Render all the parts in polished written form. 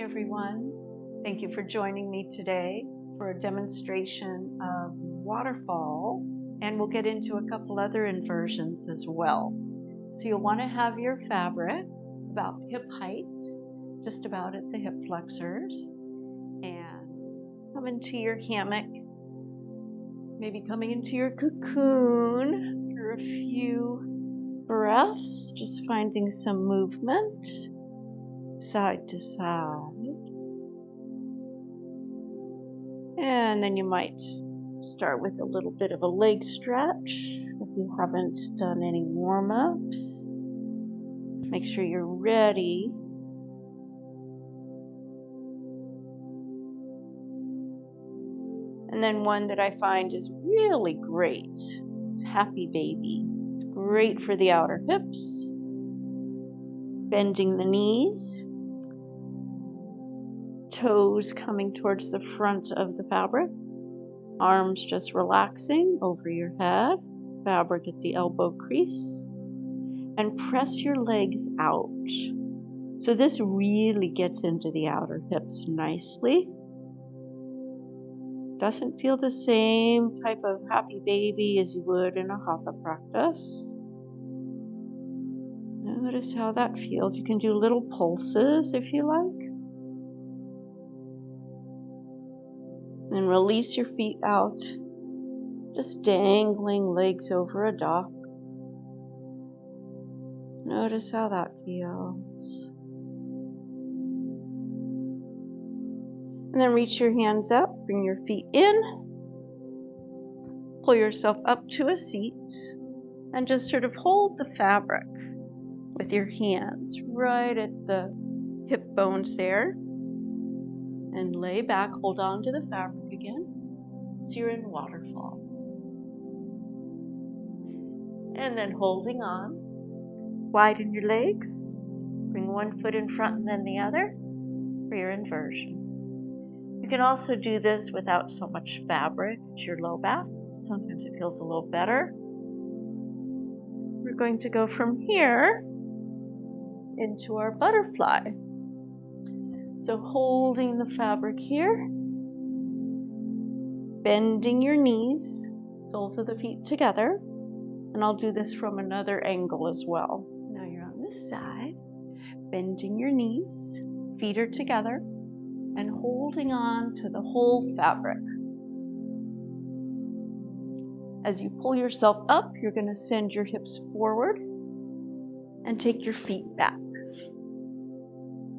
everyone. Thank you for joining me today for a demonstration of Waterfall, and we'll get into a couple other inversions as well. So you'll want to have your fabric about hip height, just about at the hip flexors, and come into your hammock, maybe coming into your cocoon for a few breaths, just finding some movement side to side. And then you might start with a little bit of a leg stretch if you haven't done any warm-ups. Make sure you're ready. And then one that I find is really great is Happy Baby. It's great for the outer hips, bending the knees, toes coming towards the front of the fabric, arms just relaxing over your head, fabric at the elbow crease, and press your legs out. So this really gets into the outer hips nicely. Doesn't feel the same type of Happy Baby as you would in a hatha practice. Notice how that feels. You can do little pulses if you like. And release your feet out, just dangling legs over a dock. Notice how that feels. And then reach your hands up, bring your feet in, pull yourself up to a seat, and just sort of hold the fabric with your hands right at the hip bones there. And lay back, hold on to the fabric again. So you're in Waterfall. And then holding on, widen your legs. Bring one foot in front and then the other for your inversion. You can also do this without so much fabric at your low back. Sometimes it feels a little better. We're going to go from here into our butterfly. So holding the fabric here, bending your knees, soles of the feet together, and I'll do this from another angle as well. Now you're on this side, bending your knees, feet are together, and holding on to the whole fabric. As you pull yourself up, you're going to send your hips forward and take your feet back.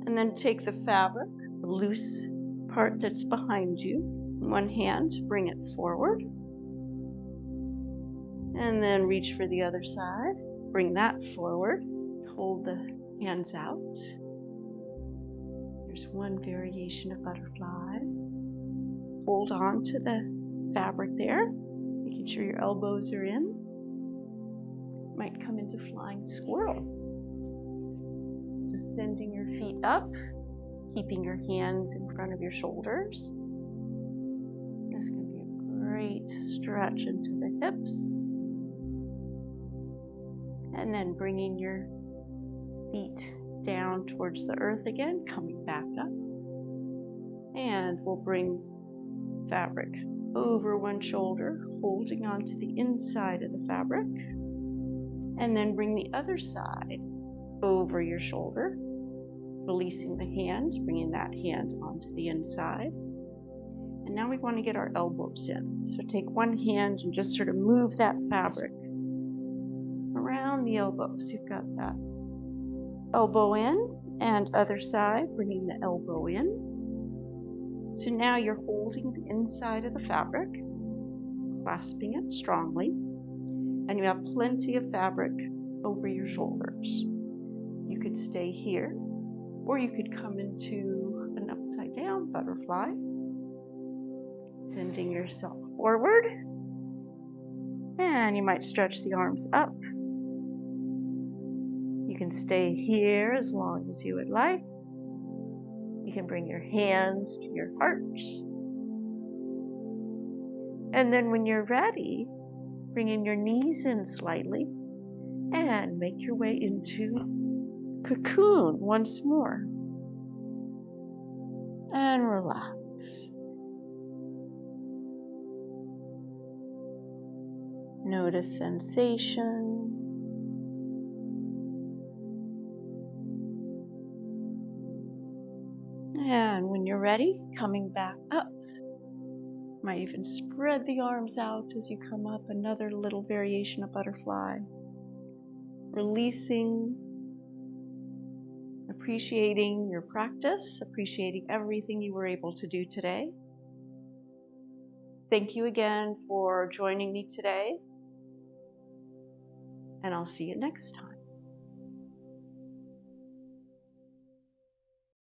And then take the fabric, the loose part that's behind you, in one hand, bring it forward. And then reach for the other side, bring that forward, hold the hands out. There's one variation of butterfly. Hold on to the fabric there, making sure your elbows are in. Might come into Flying Squirrel. Sending your feet up, keeping your hands in front of your shoulders. This can be a great stretch into the hips. And then bringing your feet down towards the earth again, coming back up. And we'll bring fabric over one shoulder, holding onto the inside of the fabric. And then bring the other side over your shoulder, releasing the hand, bringing that hand onto the inside. And now we want to get our elbows in. So take one hand and just sort of move that fabric around the elbows. You've got that elbow in, and other side, bringing the elbow in. So now you're holding the inside of the fabric, clasping it strongly, and you have plenty of fabric over your shoulders. You could stay here, or you could come into an upside down butterfly, sending yourself forward, and you might stretch the arms up. You can stay here as long as you would like. You can bring your hands to your heart. And then when you're ready, bringing your knees in slightly and make your way into cocoon once more. and relax. Notice sensation. And when you're ready, coming back up. Might even spread the arms out as you come up, another little variation of butterfly. Releasing, appreciating your practice, appreciating everything you were able to do today. Thank you again for joining me today, and I'll see you next time.